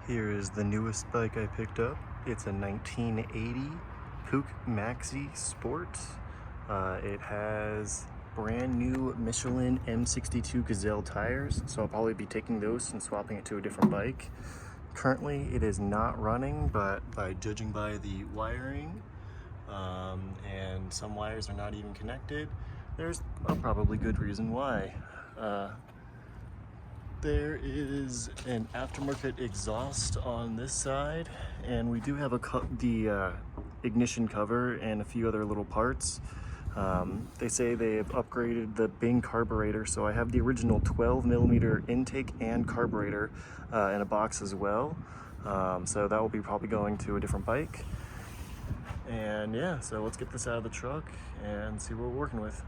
Here is the newest bike I picked up. It's a 1980 Puch Maxi Sport. It has brand new Michelin M62 Gazelle tires, so I'll probably be taking those and swapping it to a different bike. Currently it is not running, but by judging by the wiring, and some wires are not even connected, there's a probably good reason why. There is an aftermarket exhaust on this side, and we do have the ignition cover and a few other little parts. They say they have upgraded the Bing carburetor, so I have the original 12mm intake and carburetor in a box as well. So that will be probably going to a different bike. And yeah, so let's get this out of the truck and see what we're working with.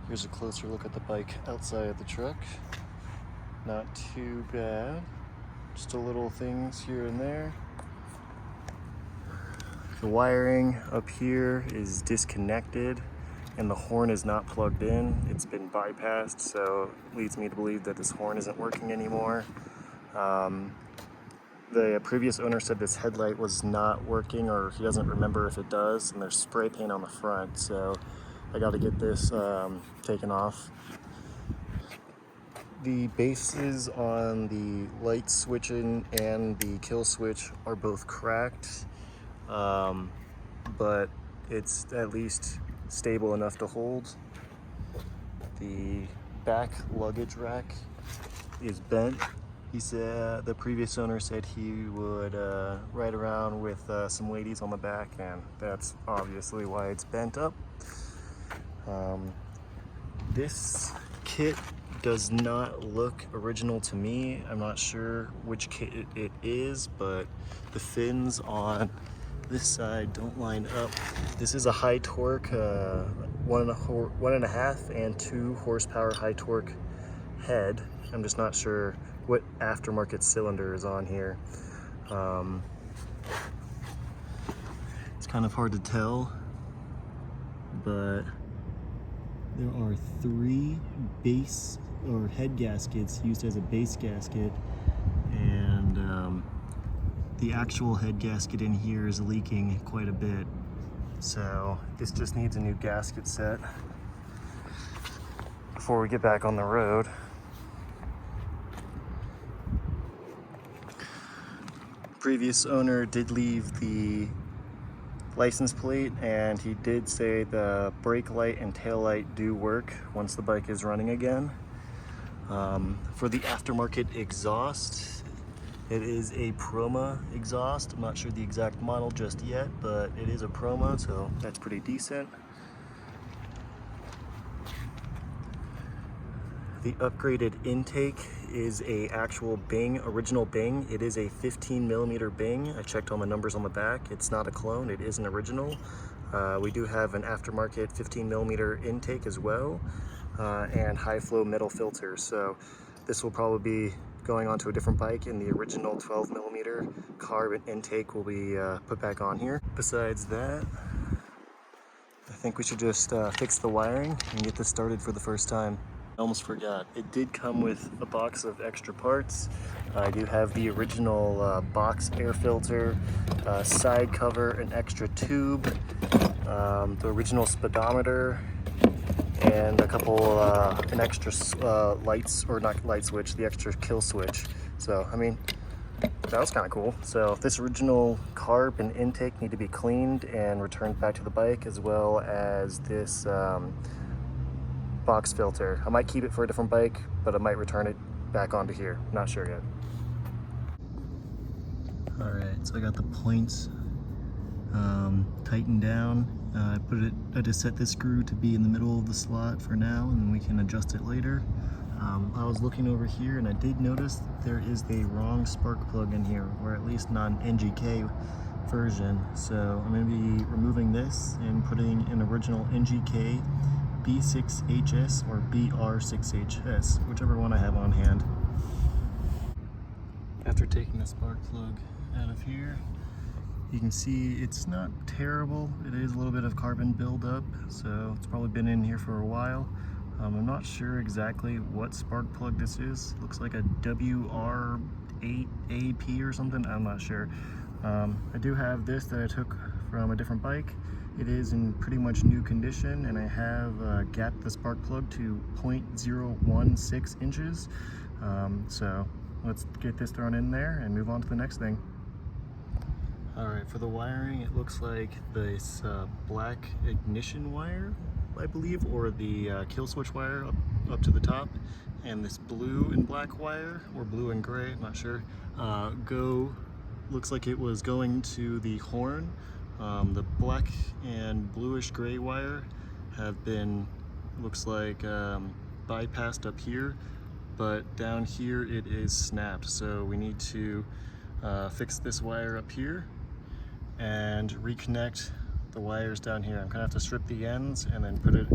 Here's a closer look at the bike outside of the truck. Not too bad. Just a little things here and there. The wiring up here is disconnected and the horn is not plugged in. It's been bypassed, so it leads me to believe that this horn isn't working anymore. The previous owner said this headlight was not working, or he doesn't remember if it does, and there's spray paint on the front, so I got to get this taken off. The bases on the light switching and the kill switch are both cracked, but it's at least stable enough to hold. The back luggage rack is bent. He said the previous owner said he would ride around with some weighties on the back, and that's obviously why it's bent up. This kit does not look original to me. I'm not sure which kit it is, but the fins on this side don't line up. This is a high torque, 1.5 and 2 horsepower high torque head. I'm just not sure what aftermarket cylinder is on here. It's kind of hard to tell, but there are 3 base or head gaskets used as a base gasket, and the actual head gasket in here is leaking quite a bit. So this just needs a new gasket set before we get back on the road. Previous owner did leave the license plate, and he did say the brake light and tail light do work once the bike is running again. For the aftermarket exhaust, it is a Proma exhaust. I'm not sure the exact model just yet, but it is a Proma, so that's pretty decent. The upgraded intake is a actual Bing, original Bing. It is a 15mm Bing. I checked all the numbers on the back. It's not a clone, it is an original. We do have an aftermarket 15mm intake as well, and high flow metal filters. So this will probably be going onto a different bike, and the original 12mm carb intake will be put back on here. Besides that, I think we should just fix the wiring and get this started for the first time. I almost forgot, it did come with a box of extra parts. I do have the original box air filter, side cover, an extra tube, the original speedometer, and a couple, an extra lights, or not light switch, the extra kill switch. So, I mean, that was kind of cool. So this original carb and intake need to be cleaned and returned back to the bike, as well as this box filter. I might keep it for a different bike, but I might return it back onto here. Not sure yet. Alright, so I got the points tightened down. I just set this screw to be in the middle of the slot for now, and then we can adjust it later. I was looking over here and I did notice that there is the wrong spark plug in here, or at least not an NGK version. So I'm going to be removing this and putting an original NGK B6HS or BR6HS, whichever one I have on hand. After taking the spark plug out of here, you can see it's not terrible. It is a little bit of carbon buildup, so it's probably been in here for a while. I'm not sure exactly what spark plug this is. Looks like a WR8AP or something. I'm not sure. I do have this that I took from a different bike. It is in pretty much new condition, and I have gapped the spark plug to 0.016 inches. So let's get this thrown in there and move on to the next thing. All right, for the wiring, it looks like this black ignition wire, I believe, or the kill switch wire up to the top, and this blue and black wire, or blue and gray, I'm not sure, looks like it was going to the horn. The black and bluish gray wire have been, looks like, bypassed up here, but down here it is snapped. So we need to fix this wire up here and reconnect the wires down here. I'm gonna have to strip the ends and then put it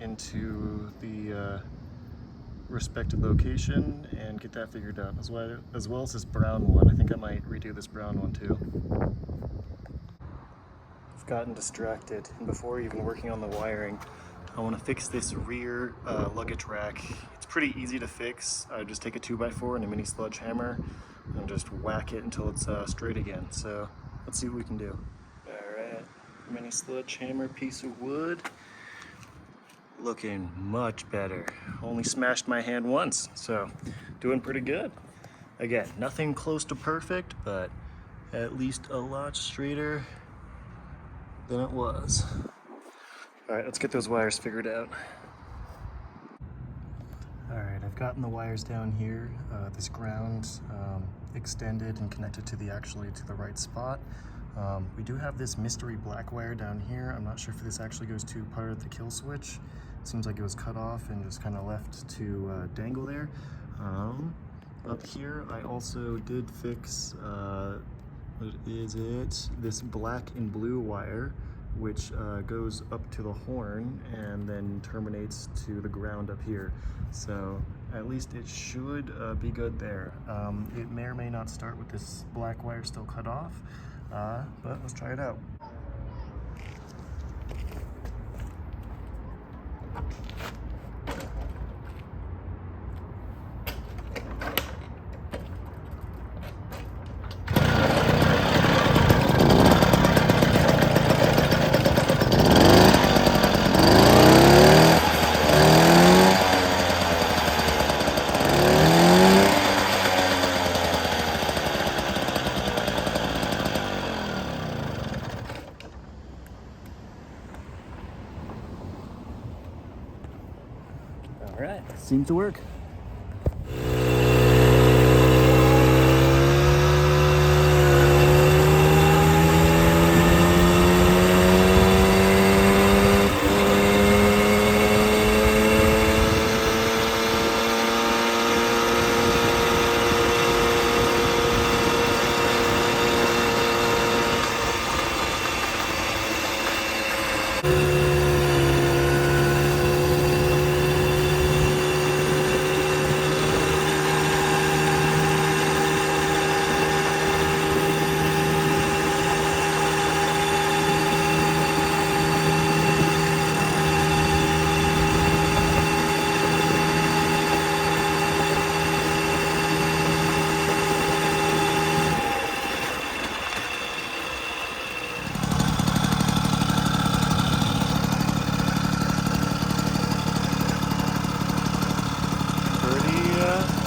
into the respected location and get that figured out, as well as this brown one. I think I might redo this brown one too. I've gotten distracted, and before even working on the wiring, I want to fix this rear luggage rack. It's pretty easy to fix. I just take a 2x4 and a mini sledgehammer and just whack it until it's straight again. So let's see what we can do. Alright, mini sledgehammer piece of wood. Looking much better. Only smashed my hand once, so doing pretty good. Again, nothing close to perfect, but at least a lot straighter than it was. Alright, let's get those wires figured out. Alright, I've gotten the wires down here. This ground extended and connected to the right spot. We do have this mystery black wire down here. I'm not sure if this actually goes to part of the kill switch. It seems like it was cut off and just kind of left to dangle there. Up here, I also did fix, what is it? This black and blue wire, which goes up to the horn and then terminates to the ground up here. So at least it should be good there. It may or may not start with this black wire still cut off, but let's try it out. All right, seems to work.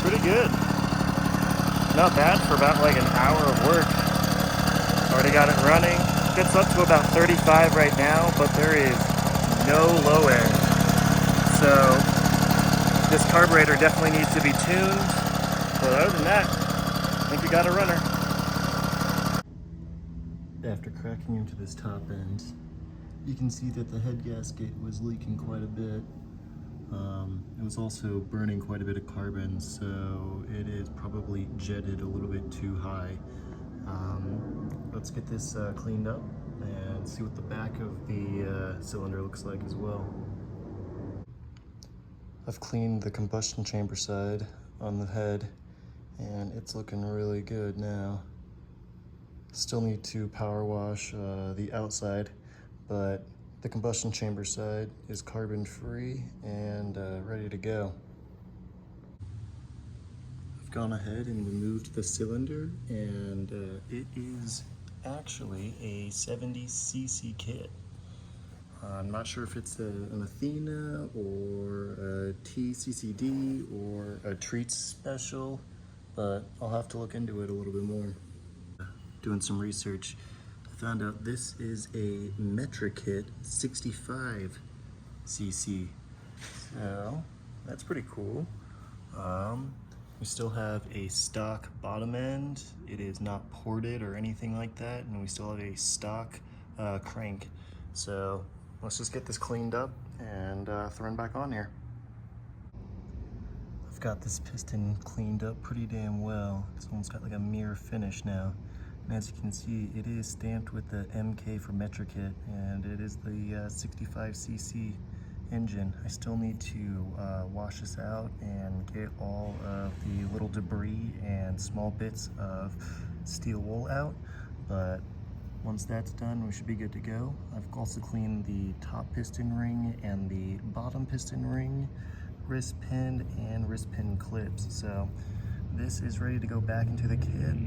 Pretty good. Not bad for about like an hour of work. Already got it running. Gets up to about 35 right now, but there is no low end. So this carburetor definitely needs to be tuned. But other than that, I think we got a runner. After cracking into this top end, you can see that the head gasket was leaking quite a bit. It was also burning quite a bit of carbon, so it is probably jetted a little bit too high. Let's get this cleaned up and see what the back of the cylinder looks like as well. I've cleaned the combustion chamber side on the head, and it's looking really good now. Still need to power wash the outside, but The combustion chamber side is carbon free and ready to go. I've gone ahead and removed the cylinder, and it is actually a 70cc kit. I'm not sure if it's an Athena or a TCCD or a Treats special, but I'll have to look into it a little bit more. Doing some research, I found out this is a Metrakit 65cc. So that's pretty cool. We still have a stock bottom end. It is not ported or anything like that, and we still have a stock crank. So let's just get this cleaned up and thrown back on here. I've got this piston cleaned up pretty damn well. It's almost got like a mirror finish now. And as you can see, it is stamped with the MK for Metrakit, and it is the 65cc engine. I still need to wash this out and get all of the little debris and small bits of steel wool out, but once that's done, we should be good to go. I've also cleaned the top piston ring and the bottom piston ring, wrist pin, and wrist pin clips. So this is ready to go back into the kit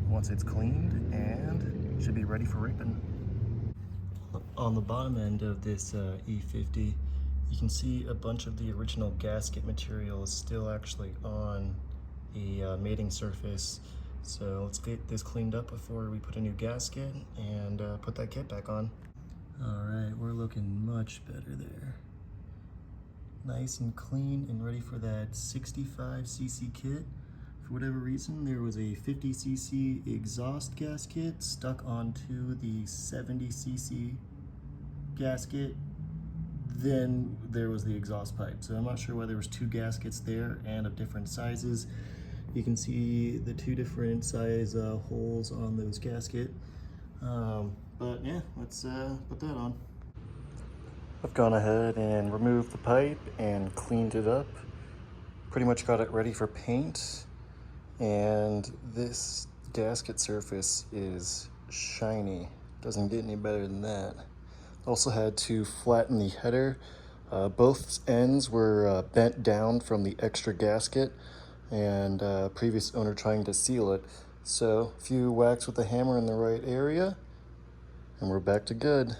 once it's cleaned, and should be ready for ripping. On the bottom end of this E50, you can see a bunch of the original gasket material is still actually on the mating surface. So let's get this cleaned up before we put a new gasket and put that kit back on. All right, we're looking much better there. Nice and clean and ready for that 65cc kit. For whatever reason, there was a 50cc exhaust gasket stuck onto the 70cc gasket. Then there was the exhaust pipe. So I'm not sure why there was two gaskets there and of different sizes. You can see the two different size holes on those gasket. But yeah, let's put that on. I've gone ahead and removed the pipe and cleaned it up. Pretty much got it ready for paint. And this gasket surface is shiny. Doesn't get any better than that. Also had to flatten the header. Both ends were bent down from the extra gasket and previous owner trying to seal it. So a few whacks with the hammer in the right area and we're back to good.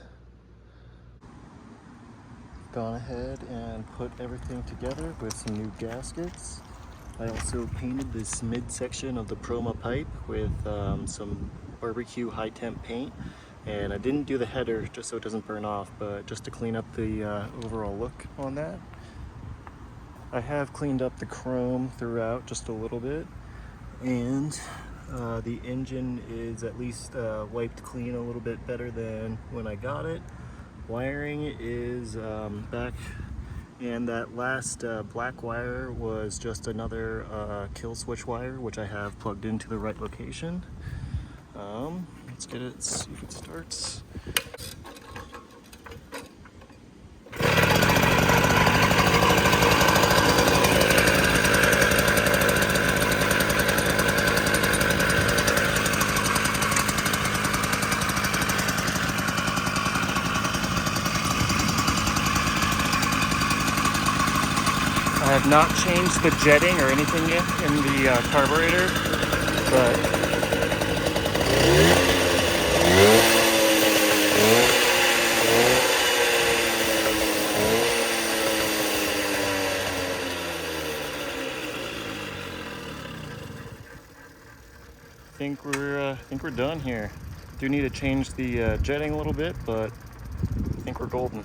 Gone ahead and put everything together with some new gaskets. I also painted this midsection of the Proma pipe with some barbecue high temp paint, and I didn't do the header just so it doesn't burn off, but just to clean up the overall look on that. I have cleaned up the chrome throughout just a little bit, and the engine is at least wiped clean a little bit better than when I got it. Wiring is back, and that last black wire was just another kill switch wire, which I have plugged into the right location. Let's get it, see if it starts. I have not changed the jetting or anything yet in the carburetor, but I think we're done here. Do need to change the jetting a little bit, but I think we're golden.